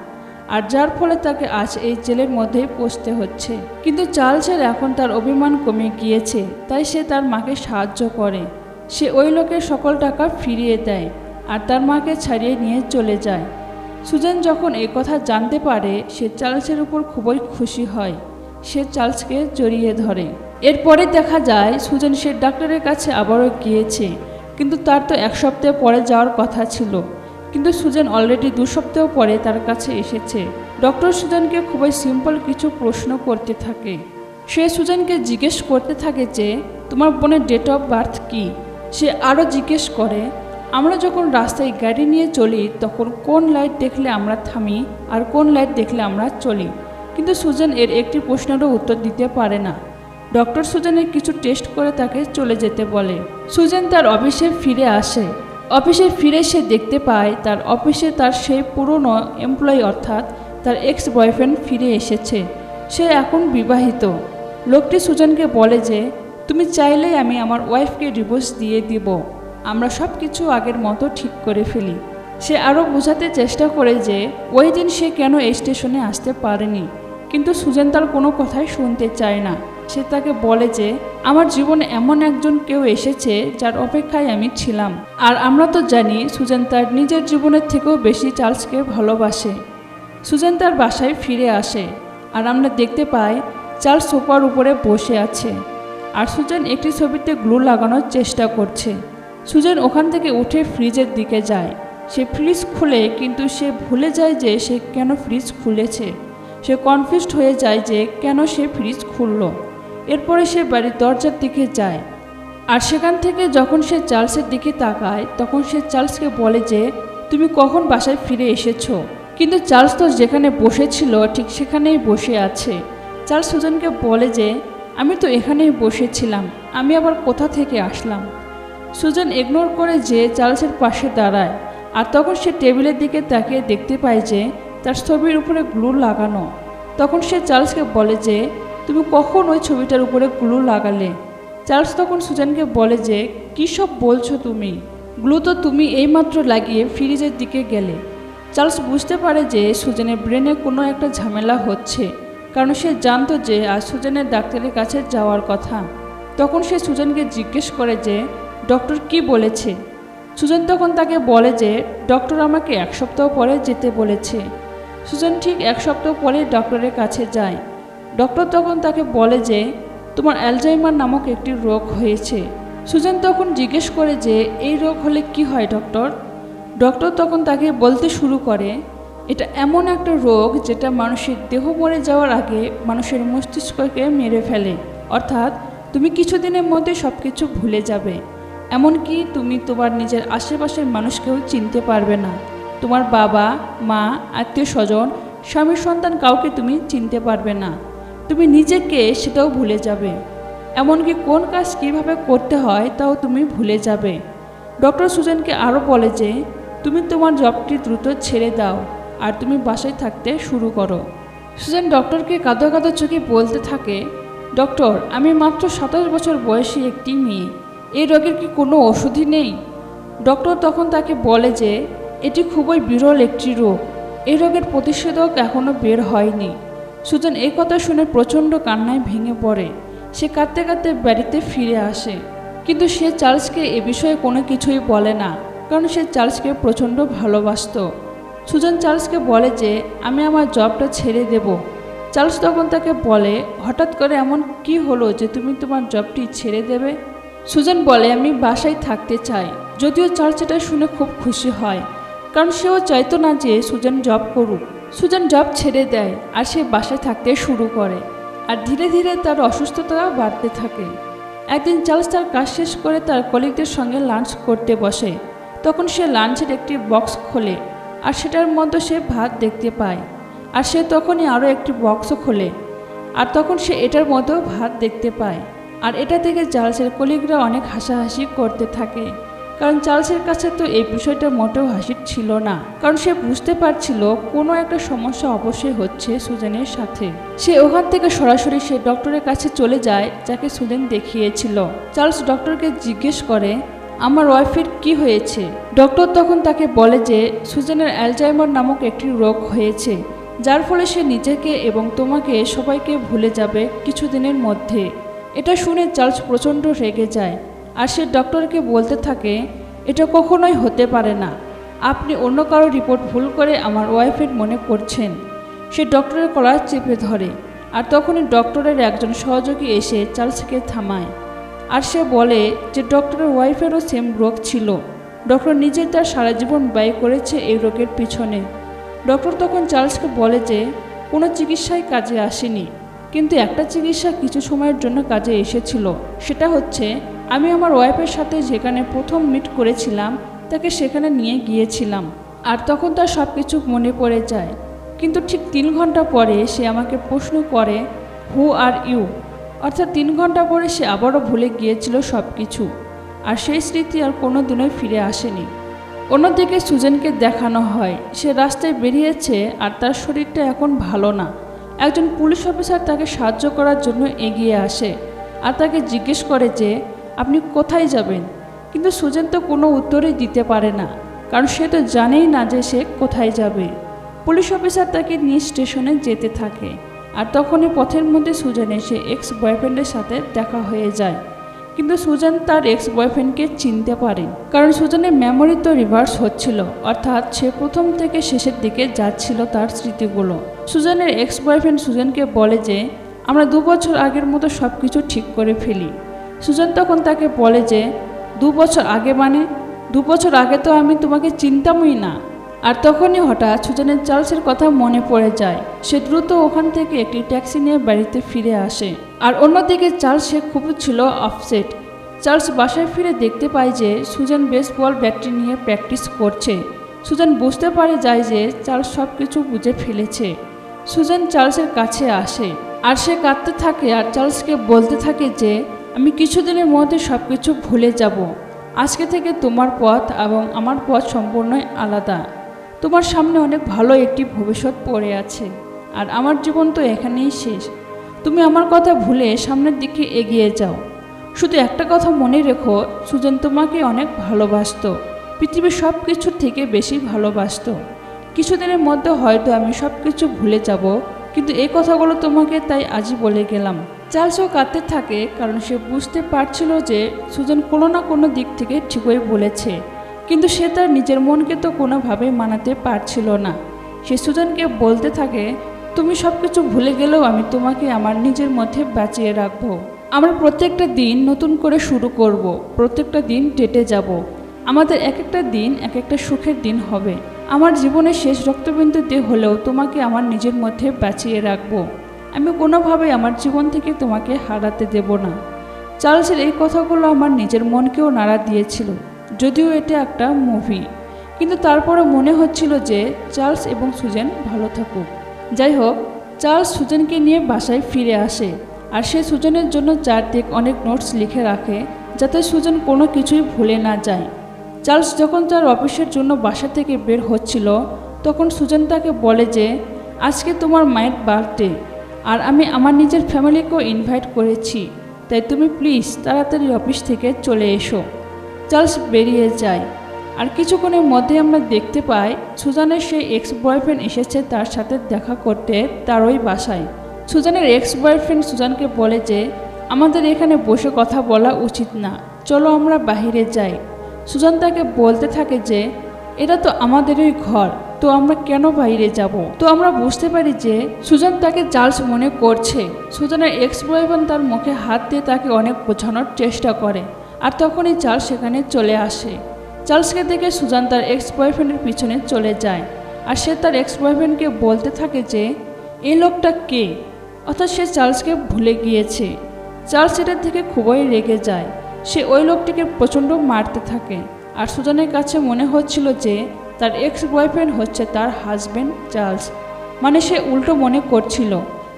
আর যার ফলে তাকে আজ এই জেলের মধ্যেই পৌঁছতে হচ্ছে। কিন্তু চার্লসের এখন তার অভিমান কমে গিয়েছে, তাই সে তার মাকে সাহায্য করে। সে ওই লোকের সকল টাকা ফিরিয়ে দেয় আর তার মাকে ছাড়িয়ে নিয়ে চলে যায়। সুজান যখন এই কথা জানতে পারে সে চার্লসের উপর খুবই খুশি হয়। সে চার্লসকে জড়িয়ে ধরে। এরপরে দেখা যায় সুজান সে ডাক্তারের কাছে আবারও গিয়েছে, কিন্তু তার তো 1 সপ্তাহ পরে যাওয়ার কথা ছিল, কিন্তু সুজান অলরেডি 2 সপ্তাহ পরে তার কাছে এসেছে। ডক্টর সুজানকে খুবই সিম্পল কিছু প্রশ্ন করতে থাকে। সে সুজানকে জিজ্ঞেস করতে থাকে যে তোমার বোনের ডেট অফ বার্থ কী। সে আরও জিজ্ঞেস করে আমরা যখন রাস্তায় গাড়ি নিয়ে চলি তখন কোন লাইট দেখলে আমরা থামি আর কোন লাইট দেখলে আমরা চলি, কিন্তু সুজান এর একটি প্রশ্নেরও উত্তর দিতে পারে না। ডক্টর সুজানের কিছু টেস্ট করে তাকে চলে যেতে বলে। সুজান তার অফিসে ফিরে আসে। অফিসে ফিরে সে দেখতে পায় তার অফিসে তার সেই পুরনো এমপ্লয়ি অর্থাৎ তার এক্স বয়ফ্রেন্ড ফিরে এসেছে। সে এখন বিবাহিত। লোকটি সুজানকে বলে যে তুমি চাইলেই আমি আমার ওয়াইফকে ডিভোর্স দিয়ে দিব, আমরা সব কিছু আগের মতো ঠিক করে ফেলি। সে আরও বোঝাতে চেষ্টা করে যে ওই দিন সে কেন এই স্টেশনে আসতে পারেনি, কিন্তু সুজান তার কোনো কথাই শুনতে চায় না। সে তাকে বলে যে আমার জীবনে এমন একজন কেউ এসেছে যার অপেক্ষায় আমি ছিলাম। আর আমরা তো জানি সুজান তার নিজের জীবনের থেকেও বেশি চার্লসকে ভালোবাসে। সুজান তার বাসায় ফিরে আসে আর আমরা দেখতে পাই চার্লস সোফার উপরে বসে আছে আর সুজান একটি ছবিতে গ্লু লাগানোর চেষ্টা করছে। সুজান ওখান থেকে উঠে ফ্রিজের দিকে যায়। সে ফ্রিজ খুলে কিন্তু সে ভুলে যায় যে সে কেন ফ্রিজ খুলেছে। সে কনফিউজড হয়ে যায় যে কেন সে ফ্রিজ খুলল। এরপরে সে বাড়ির দরজার দিকে যায় আর সেখান থেকে যখন সে চার্লসের দিকে তাকায় তখন সে চার্লসকে বলে যে তুমি কখন বাসায় ফিরে এসেছো, কিন্তু চার্লস তো যেখানে বসেছিল ঠিক সেখানেই বসে আছে। চার্লস সুজানকে বলে যে আমি তো এখানেই বসেছিলাম, আমি আবার কোথা থেকে আসলাম। সুজান ইগনোর করে যে চার্লসের পাশে দাঁড়ায়, আর তখন সে টেবিলের দিকে তাকিয়ে দেখতে পায় যে তার ছবির উপরে গ্লু লাগানো। তখন সে চার্লসকে বলে যে তুমি কখন ওই ছবিটার উপরে গ্লু লাগালে? চার্লস তখন সুজানকে বলে যে কী সব বলছো তুমি? গ্লু তো তুমি এইমাত্র লাগিয়ে ফ্রিজের দিকে গেলে। চার্লস বুঝতে পারে যে সুজানের ব্রেনে কোনো একটা ঝামেলা হচ্ছে, কারণ সে জানতো যে আজ সুজানের ডাক্তারের কাছে যাওয়ার কথা। তখন সে সুজানকে জিজ্ঞেস করে যে ডক্টর কি বলেছে। সুজান তখন তাকে বলে যে ডক্টর আমাকে 1 সপ্তাহ পরে যেতে বলেছে। সুজান ঠিক 1 সপ্তাহ পরে ডক্টরের কাছে যায়। ডক্টর তখন তাকে বলে যে তোমার অ্যালজাইমার নামক একটি রোগ হয়েছে। সুজান তখন জিজ্ঞেস করে যে এই রোগ হলে কি হয় ডক্টর? ডক্টর তখন তাকে বলতে শুরু করে এটা এমন একটা রোগ যেটা মানুষের দেহ মরে যাওয়ার আগে মানুষের মস্তিষ্ককে মেরে ফেলে, অর্থাৎ তুমি কিছুদিনের মধ্যে সব কিছু ভুলে যাবে। এমনকি তুমি তোমার নিজের আশেপাশের মানুষকেও চিনতে পারবে না। তোমার বাবা মা, আত্মীয় স্বজন, স্বামী সন্তান কাউকে তুমি চিনতে পারবে না। তুমি নিজেকে সেটাও ভুলে যাবে। এমনকি কোন কাজ কীভাবে করতে হয় তাও তুমি ভুলে যাবে। ডক্টর সুজানকে আরও বলে যে তুমি তোমার জবটি দ্রুত ছেড়ে দাও আর তুমি বাসায় থাকতে শুরু করো। সুজান ডক্টরকে কাঁদো কাঁদো চোখে বলতে থাকে, ডক্টর আমি মাত্র 27 বছর বয়সী একটি মেয়ে, এই রোগের কি কোনো ওষুধই নেই? ডক্টর তখন তাকে বলে যে এটি খুবই বিরল একটি রোগ, এই রোগের প্রতিষেধক এখনও বের হয়নি। সুজান এই কথা শুনে প্রচণ্ড কান্নায় ভেঙে পড়ে। সে কাঁদতে কাঁদতে বাড়িতে ফিরে আসে, কিন্তু সে চার্লসকে এ বিষয়ে কোনো কিছুই বলে না, কারণ সে চার্লসকে প্রচণ্ড ভালোবাসত। সুজান চার্লসকে বলে যে আমি আমার জবটা ছেড়ে দেব। চার্লস তখন তাকে বলে হঠাৎ করে এমন কি হলো যে তুমি তোমার জবটি ছেড়ে দেবে? সুজান বলে আমি বাসায় থাকতে চাই। যদিও চার্লস এটা শুনে খুব খুশি হয়, কারণ সেও চাইতো না যে সুজান জব করুক। সুজান জব ছেড়ে দেয় আর সে বাসায় থাকতে শুরু করে, আর ধীরে ধীরে তার অসুস্থতা বাড়তে থাকে। একদিন চার্লস তার কাজ শেষ করে তার কলিগদের সঙ্গে লাঞ্চ করতে বসে। তখন সে লাঞ্চের একটি বক্স খোলে আর সেটার মধ্যে সে ভাত দেখতে পায়, আর সে তখনই আরও একটি বক্সও খোলে আর তখন সে এটার মধ্যেও ভাত দেখতে পায়। আর এটা থেকে চার্লসের কলিগরা অনেক হাসাহাসি করতে থাকে, কারণ চার্লসের কাছে তো এই বিষয়টা মোটেও হাসির ছিল না, কারণ সে বুঝতে পারছিল কোনো একটা সমস্যা অবশ্যই হচ্ছে সুজানের সাথে। সে ওখান থেকে সরাসরি সে ডক্টরের কাছে চলে যায় যাকে সুজান দেখিয়েছিল। চার্লস ডক্টরকে জিজ্ঞেস করে আমার ওয়াইফের কি হয়েছে? ডক্টর তখন তাকে বলে যে সুজানের অ্যালজাইমার নামক একটি রোগ হয়েছে, যার ফলে সে নিজেকে এবং তোমাকে সবাইকে ভুলে যাবে কিছুদিনের মধ্যে। এটা শুনে চার্লস প্রচণ্ড রেগে যায় আর সে ডক্টরকে বলতে থাকে এটা কখনোই হতে পারে না, আপনি অন্য কারো রিপোর্ট ভুল করে আমার ওয়াইফের মনে করছেন। সে ডক্টরের কলার চেপে ধরে, আর তখনই ডক্টরের একজন সহযোগী এসে চার্লসকে থামায়। আর সে বলে যে ডক্টরের ওয়াইফেরও সেম রোগ ছিল, ডক্টর নিজে তার সারা জীবন ব্যয় করেছে এই রোগের পিছনে। ডক্টর তখন চার্লসকে বলে যে কোনো চিকিৎসাই কাজে আসেনি, কিন্তু একটা চিকিৎসা কিছু সময়ের জন্য কাজে এসেছিল। সেটা হচ্ছে আমি আমার ওয়াইফের সাথে যেখানে প্রথম মিট করেছিলাম তাকে সেখানে নিয়ে গিয়েছিলাম, আর তখন তার সব কিছু মনে পড়ে যায়। কিন্তু ঠিক 3 ঘন্টা পরে সে আমাকে প্রশ্ন করে হু আর ইউ, অর্থাৎ 3 ঘন্টা পরে সে আবারও ভুলে গিয়েছিল সব কিছু, আর সেই স্মৃতি আর কোনো দিনই ফিরে আসেনি। অন্যদিকে সুজানকে দেখানো হয় সে রাস্তায় বেরিয়েছে আর তার শরীরটা এখন ভালো না। একজন পুলিশ অফিসার তাকে সাহায্য করার জন্য এগিয়ে আসে আর তাকে জিজ্ঞেস করে যে আপনি কোথায় যাবেন, কিন্তু সুজান তো কোনো উত্তরই দিতে পারে না, কারণ সে তো জানেই না যে সে কোথায় যাবে। পুলিশ অফিসার তাকে নিয়ে স্টেশনে যেতে থাকে, আর তখনই পথের মধ্যে সুজান এসে এক্স বয়ফ্রেন্ডের সাথে দেখা হয়ে যায়। কিন্তু সুজান তার এক্স বয়ফ্রেন্ডকে চিনতে পারে, কারণ সুজানের মেমোরি তো রিভার্স হচ্ছিল, অর্থাৎ সে প্রথম থেকে শেষের দিকে যাচ্ছিল তার স্মৃতিগুলো। সুজানের এক্স বয়ফ্রেন্ড সুজানকে বলে যে আমরা 2 বছর আগের মতো সব কিছু ঠিক করে ফেলি। সুজান তখন তাকে বলে যে 2 বছর আগে মানে 2 বছর আগে তো আমি তোমাকে চিনতামই না। আর তখনই হঠাৎ সুজানের চার্লসের কথা মনে পড়ে যায়। সে দ্রুত ওখান থেকে একটি ট্যাক্সি নিয়ে বাড়িতে ফিরে আসে, আর অন্যদিকে চার্লস সে খুব ছিল আপসেট। চার্লস বাসায় ফিরে দেখতে পায় যে সুজান বেসবল ব্যাটটি নিয়ে প্র্যাকটিস করছে। সুজান বুঝতে পারে যায় যে চার্লস সব কিছু বুঝে ফেলেছে। সুজান চার্লসের কাছে আসে আর সে কাঁদতে থাকে আর চার্লসকে বলতে থাকে যে আমি কিছুদিনের মধ্যে সব কিছু ভুলে যাব, আজকে থেকে তোমার পথ এবং আমার পথ সম্পূর্ণই আলাদা। তোমার সামনে অনেক ভালো একটি ভবিষ্যৎ পড়ে আছে, আর আমার জীবন তো এখানেই শেষ। তুমি আমার কথা ভুলে সামনের দিকে এগিয়ে যাও। শুধু একটা কথা মনে রেখো, সুজন তোমাকে অনেক ভালোবাসতো, পৃথিবীর সব কিছুর থেকে বেশি ভালোবাসতো। কিছুদিনের মধ্যে হয়তো আমি সব কিছু ভুলে যাব, কিন্তু এই কথাগুলো তোমাকে তাই আজই বলে গেলাম। চার্লসও কাঁদতে থাকে, কারণ সে বুঝতে পারছিল যে সুজন কোনো না কোনো দিক থেকে ঠিকই বলেছে, কিন্তু সে তার নিজের মনকে তো কোনোভাবেই মানাতে পারছিল না। সে সুজনকে বলতে থাকে, তুমি সব কিছু ভুলে গেলেও আমি তোমাকে আমার নিজের মধ্যে বাঁচিয়ে রাখবো। আমরা প্রত্যেকটা দিন নতুন করে শুরু করব, প্রত্যেকটা দিন ডেটে যাব। আমাদের এক একটা দিন এক একটা সুখের দিন হবে। আমার জীবনের শেষ রক্তবিন্দুতে হলেও তোমাকে আমার নিজের মধ্যে বাঁচিয়ে রাখবো। আমি কোনোভাবেই আমার জীবন থেকে তোমাকে হারাতে দেব না। চার্লসের এই কথাগুলো আমার নিজের মনকেও নাড়া দিয়েছিল, যদিও এটা একটা মুভি, কিন্তু তারপরে মনে হচ্ছিল যে চার্লস এবং সুজেন ভালো থাকুক। যাই হোক, চার্লস সুজেনকে নিয়ে বাসায় ফিরে আসে, আর সে সুজেনের জন্য চারদিক অনেক নোটস লিখে রাখে, যাতে সুজেন কোনো কিছুই ভুলে না যায়। চার্লস যখন তার অফিসের জন্য বাসা থেকে বের হচ্ছিল, তখন সুজেন তাকে বলে যে আজকে তোমার মায়ের বার্থডে, আর আমি আমার নিজের ফ্যামিলিকেও ইনভাইট করেছি, তাই তুমি প্লিজ তাড়াতাড়ি অফিস থেকে চলে এসো। চার্লস বেরিয়ে যায়, আর কিছুক্ষণের মধ্যে আমরা দেখতে পাই সুজানের সেই এক্স বয়ফ্রেন্ড এসেছে তার সাথে দেখা করতে তার ওই বাসায়। সুজানের এক্স বয়ফ্রেন্ড সুজানকে বলে যে আমাদের এখানে বসে কথা বলা উচিত না, চলো আমরা বাইরে যাই। সুজান তাকে বলতে থাকে যে এটা তো আমাদেরই ঘর, তো আমরা কেন বাইরে যাব। তো আমরা বুঝতে পারি যে সুজান তাকে চার্লস মনে করছে। সুজানের এক্স বয়ফ্রেন্ড তার মুখে হাত দিয়ে তাকে অনেক বোঝানোর চেষ্টা করে, আর তখনই চার্লস সেখানে চলে আসে। চার্লসকে দেখে সুজান তার এক্স বয়ফ্রেন্ডের পিছনে চলে যায়, আর সে তার এক্স বয়ফ্রেন্ডকে বলতে থাকে যে এই লোকটা কে, অর্থাৎ সে চার্লসকে ভুলে গিয়েছে। চার্লস এটার থেকে খুবই রেগে যায়, সে ওই লোকটিকে প্রচণ্ড মারতে থাকে। আর সুজানের কাছে মনে হচ্ছিল যে তার এক্স বয়ফ্রেন্ড হচ্ছে তার হাজব্যান্ড চার্লস, মানে সে উল্টো মনে করছিল।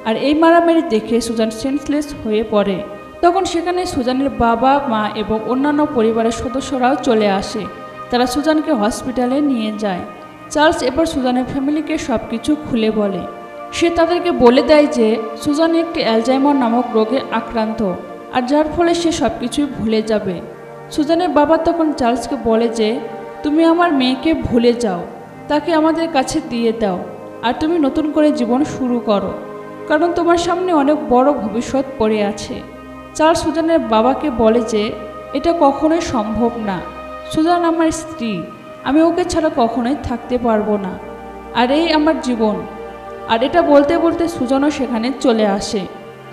আর এই মারামারি দেখে সুজান সেন্সলেস হয়ে পড়ে। তখন সেখানে সুজানের বাবা, মা এবং অন্যান্য পরিবারের সদস্যরাও চলে আসে। তারা সুজানকে হসপিটালে নিয়ে যায়। চার্লস এবার সুজানের ফ্যামিলিকে সব কিছু খুলে বলে। সে তাদেরকে বলে দেয় যে সুজান একটি অ্যালজাইমার নামক রোগে আক্রান্ত, আর যার ফলে সে সব কিছুই ভুলে যাবে। সুজানের বাবা তখন চার্লসকে বলে যে তুমি আমার মেয়েকে ভুলে যাও, তাকে আমাদের কাছে দিয়ে দাও, আর তুমি নতুন করে জীবন শুরু করো, কারণ তোমার সামনে অনেক বড় ভবিষ্যৎ পড়ে আছে। চার্লস সুজানের বাবাকে বলে যে এটা কখনোই সম্ভব না, সুজান আমার স্ত্রী, আমি ওকে ছাড়া কখনোই থাকতে পারবো না, আর এই আমার জীবন। আর এটা বলতে বলতে সুজানও সেখানে চলে আসে।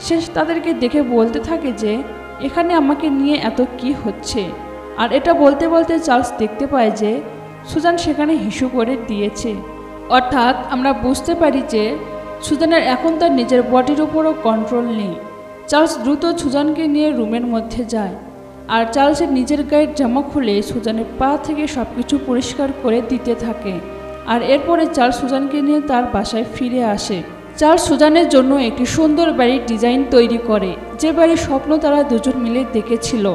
সে তাদেরকে দেখে বলতে থাকে যে এখানে আমাকে নিয়ে এত কি হচ্ছে। আর এটা বলতে বলতে চার্লস দেখতে পায় যে সুজান সেখানে হিসু করে দিয়েছে। অর্থাৎ আমরা বুঝতে পারি যে সুজানের এখন তার নিজের বডির উপরও কন্ট্রোল নেই। চার্লস দ্রুত সুজানকে নিয়ে রুমের মধ্যে যায়, আর চার্লসের নিজের গায়ের জামা খুলে সুজানের পা থেকে সব কিছু পরিষ্কার করে দিতে থাকে। আর এরপরে চার্লস সুজানকে নিয়ে তার বাসায় ফিরে আসে। চার্লস সুজানের জন্য একটি সুন্দর বাড়ির ডিজাইন তৈরি করে, যে বাড়ির স্বপ্ন তারা দুজন মিলে দেখেছিল।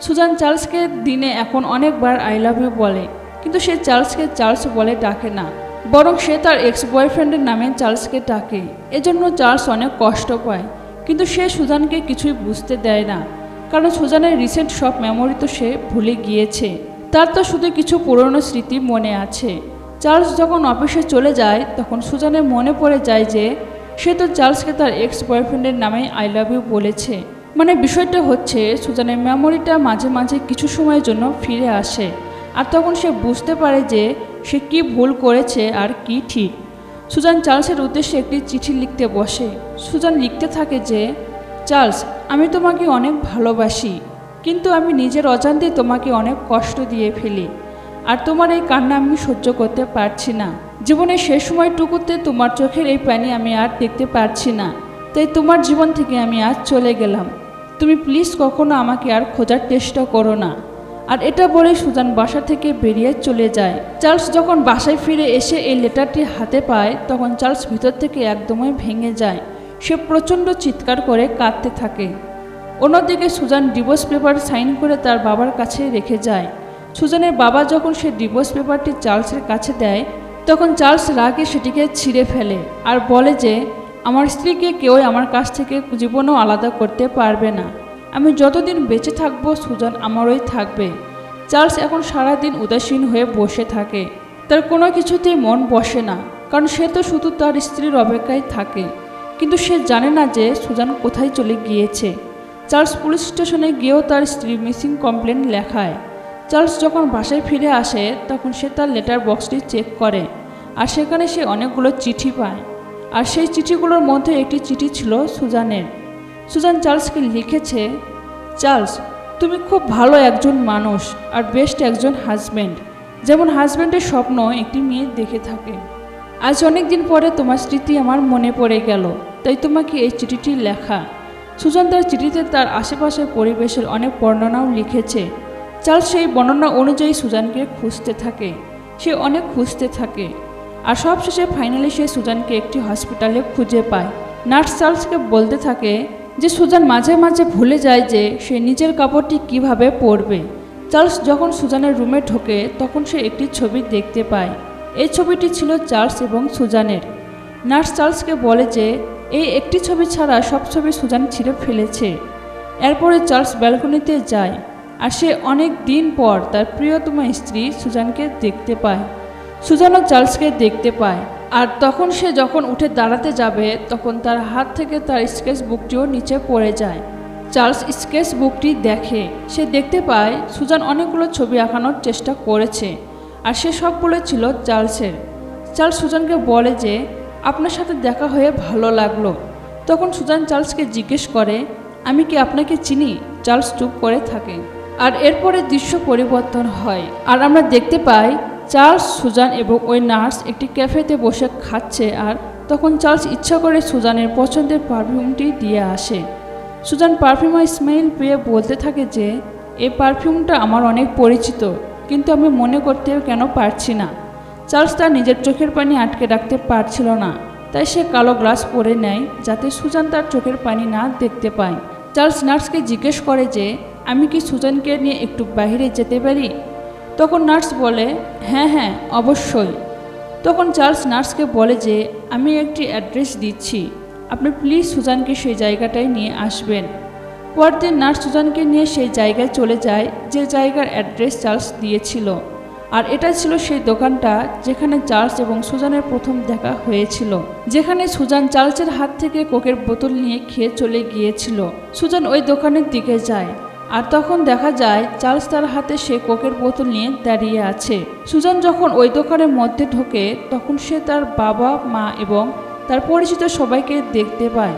সুজান চার্লসকে দিনে এখন অনেকবার আই লাভ ইউ বলে, কিন্তু সে চার্লসকে চার্লস বলে ডাকে না, বরং সে তার এক্স বয়ফ্রেন্ডের নামে চার্লসকে ডাকে। এজন্য চার্লস অনেক কষ্ট পায়, কিন্তু সে সুজানকে কিছুই বুঝতে দেয় না, কারণ সুজানের রিসেন্ট সব মেমোরি তো সে ভুলে গিয়েছে। তার তো শুধু কিছু পুরনো স্মৃতি মনে আছে। চার্লস যখন অফিসে চলে যায়, তখন সুজানের মনে পড়ে যায় যে সে তো চার্লসকে তার এক্স বয়ফ্রেন্ডের নামে আই লাভ ইউ বলেছে। মানে বিষয়টা হচ্ছে সুজানের মেমোরিটা মাঝে মাঝে কিছু সময়ের জন্য ফিরে আসে, আর তখন সে বুঝতে পারে যে সে কি ভুল করেছে আর কি ঠিক। সুজান চার্লসের উদ্দেশ্যে একটি চিঠি লিখতে বসে। সুজান লিখতে থাকে যে চার্লস, আমি তোমাকে অনেক ভালোবাসি, কিন্তু আমি নিজের অজান্তে তোমাকে অনেক কষ্ট দিয়ে ফেলি, আর তোমার এই কান্না আমি সহ্য করতে পারছি না। জীবনের শেষ সময়টুকুতে তোমার চোখের এই পানি আমি আর দেখতে পারছি না, তাই তোমার জীবন থেকে আমি আজ চলে গেলাম। তুমি প্লিজ কখনো আমাকে আর খোঁজার চেষ্টা করো না। আর এটা বলে সুজান বাসা থেকে বেরিয়ে চলে যায়। চার্লস যখন বাসায় ফিরে এসে এই লেটারটি হাতে পায়, তখন চার্লস ভিতর থেকে একদমই ভেঙে যায়। সে প্রচণ্ড চিৎকার করে কাঁদতে থাকে। অন্যদিকে সুজান ডিভোর্স পেপার সাইন করে তার বাবার কাছে রেখে যায়। সুজানের বাবা যখন সে ডিভোর্স পেপারটি চার্লসের কাছে দেয় তখন চার্লস রাগে সেটিকে ছিঁড়ে ফেলে আর বলে যে আমার স্ত্রীকে কেউই আমার কাছ থেকে জীবনেও আলাদা করতে পারবে না। আমি যতদিন বেঁচে থাকবো সুজান আমারই থাকবে। চার্লস এখন সারাদিন উদাসীন হয়ে বসে থাকে। তার কোনো কিছুতেই মন বসে না, কারণ সে তো শুধু তার স্ত্রীর অপেক্ষায় থাকে। কিন্তু সে জানে না যে সুজান কোথায় চলে গিয়েছে। চার্লস পুলিশ স্টেশনে গিয়েও তার স্ত্রীর মিসিং কমপ্লেন লেখায়। চার্লস যখন বাসায় ফিরে আসে তখন সে তার লেটার বক্সটি চেক করে আর সেখানে সে অনেকগুলো চিঠি পায়। আর সেই চিঠিগুলোর মধ্যে একটি চিঠি ছিল সুজানের। সুজান চার্লসকে লিখেছে, চার্লস, তুমি খুব ভালো একজন মানুষ আর বেস্ট একজন হাজব্যান্ড। যেমন হাজব্যান্ডের স্বপ্ন একটি মেয়ে দেখে থাকে। আজ অনেক দিন পরে তোমার স্মৃতি আমার মনে পড়ে গেল, তাই তোমাকে এই চিঠিটি লেখা। সুজান তার চিঠিতে তার আশেপাশের পরিবেশের অনেক বর্ণনাও লিখেছে। চার্লস সেই বর্ণনা অনুযায়ী সুজানকে খুঁজতে থাকে। সে অনেক খুঁজতে থাকে আর সবশেষে ফাইনালি সে সুজানকে একটি হসপিটালে খুঁজে পায়। নার্স চার্লসকে বলতে থাকে যে সুজান মাঝে মাঝে ভুলে যায় যে সে নিজের কাপড়টি কিভাবে পরবে। চার্লস যখন সুজানের রুমে ঢোকে তখন সে একটি ছবি দেখতে পায়। এই ছবিটি ছিল চার্লস এবং সুজানের। নার্স চার্লসকে বলে যে এই একটি ছবি ছাড়া সব ছবি সুজান ছিঁড়ে ফেলেছে। এরপরে চার্লস ব্যালকনিতে যায় আর সে অনেক দিন পর তার প্রিয়তম স্ত্রী সুজানকে দেখতে পায়। সুজানও চার্লসকে দেখতে পায় আর তখন সে যখন উঠে দাঁড়াতে যাবে তখন তার হাত থেকে তার স্কেচ বুকটিও নিচে পড়ে যায়। চার্লস স্কেচ বুকটি দেখে। সে দেখতে পায় সুজান অনেকগুলো ছবি আঁকানোর চেষ্টা করেছে আর সে সবগুলো ছিল চার্লসের। চার্লস সুজানকে বলে যে আপনার সাথে দেখা হয়ে ভালো লাগলো। তখন সুজান চার্লসকে জিজ্ঞেস করে, আমি কি আপনাকে চিনি? চার্লস চুপ করে থাকে আর এরপরে দৃশ্য পরিবর্তন হয় আর আমরা দেখতে পাই চার্লস, সুজান এবং ওই নার্স একটি ক্যাফেতে বসে খাচ্ছে। আর তখন চার্লস ইচ্ছা করে সুজানের পছন্দের পারফিউমটি দিয়ে আসে। সুজান পারফিউমের স্মেল পেয়ে বলতে থাকে যে এই পারফিউমটা আমার অনেক পরিচিত, কিন্তু আমি মনে করতেও কেন পারছি না। চার্লস তার নিজের চোখের পানি আটকে রাখতে পারছিল না, তাই সে কালো গ্লাস পরে নেয় যাতে সুজান তার চোখের পানি না দেখতে পায়। চার্লস নার্সকে জিজ্ঞেস করে যে আমি কি সুজানকে নিয়ে একটু বাইরে যেতে পারি? তখন নার্স বলে হ্যাঁ হ্যাঁ অবশ্যই। তখন চার্লস নার্সকে বলে যে আমি একটি অ্যাড্রেস দিচ্ছি, আপনি প্লিজ সুজানকে সেই জায়গাটায় নিয়ে আসবেন। পরদিন নার্স সুজানকে নিয়ে সেই জায়গায় চলে যায় যে জায়গার অ্যাড্রেস চার্লস দিয়েছিল। আর এটা ছিল সেই দোকানটা যেখানে চার্লস এবং সুজানের প্রথম দেখা হয়েছিল, যেখানে সুজান চার্লসের হাত থেকে কোকের বোতল নিয়ে খেয়ে চলে গিয়েছিল। সুজান ওই দোকানের দিকে যায় আর তখন দেখা যায় চার্লস তার হাতে সে কোকের বোতল নিয়ে দাঁড়িয়ে আছে। সুজান যখন ওই দোকানের মধ্যে ঢোকে তখন সে তার বাবা, মা এবং তার পরিচিত সবাইকে দেখতে পায়।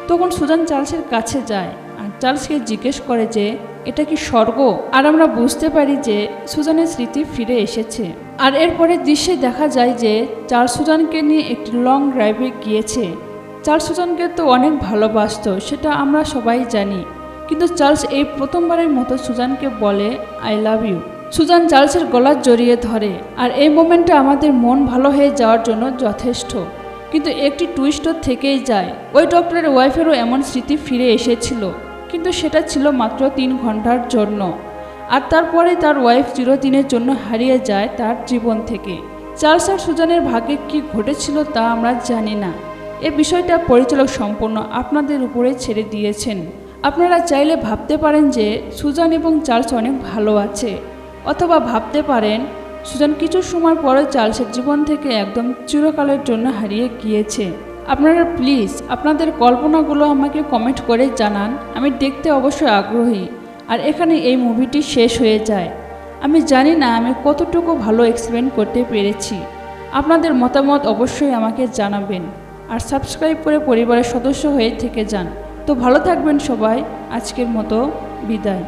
তখন সুজান চার্লসের কাছে যায় আর চার্লসকে জিজ্ঞেস করে যে এটা কি স্বর্গ? আর আমরা বুঝতে পারি যে সুজানের স্মৃতি ফিরে এসেছে। আর এরপরে দৃশ্যে দেখা যায় যে চার্লস সুজানকে নিয়ে একটি লং ড্রাইভে গিয়েছে। চার্লস সুজানকে তো অনেক ভালোবাসত, সেটা আমরা সবাই জানি, কিন্তু চার্লস এই প্রথমবারের মতো সুজানকে বলে আই লাভ ইউ। সুজান চার্লসের গলা জড়িয়ে ধরে আর এই মোমেন্টটা আমাদের মন ভালো হয়ে যাওয়ার জন্য যথেষ্ট। কিন্তু একটি টুইস্টও থেকেই যায়। ওই ডক্টরের ওয়াইফেরও এমন স্মৃতি ফিরে এসেছিল, কিন্তু সেটা ছিল মাত্র 3 ঘন্টার জন্য। আর তারপরে তার ওয়াইফ চিরদিনের জন্য হারিয়ে যায় তার জীবন থেকে। চার্লস আর সুজানের ভাগ্যে কি ঘটেছিল তা আমরা জানি না। এই বিষয়টা পরিচালক সম্পূর্ণ আপনাদের উপরে ছেড়ে দিয়েছেন। আপনারা চাইলে ভাবতে পারেন যে সুজান এবং চার্লস অনেক ভালো আছে, অথবা ভাবতে পারেন সুজান কিছু সময় পরে চার্লসের জীবন থেকে একদম চিরকালের জন্য হারিয়ে গিয়েছে। আপনারা প্লিজ আপনাদের কল্পনাগুলো আমাকে কমেন্ট করে জানান, আমি দেখতে অবশ্যই আগ্রহী। আর এখানে এই মুভিটি শেষ হয়ে যায়। আমি জানি না আমি কতটুকু ভালো এক্সপ্লেন করতে পেরেছি। আপনাদের মতামত অবশ্যই আমাকে জানাবেন আর সাবস্ক্রাইব করে পরিবারের সদস্য হয়ে থেকে যান। তো ভালো থাকবেন সবাই। আজকের মতো বিদায়।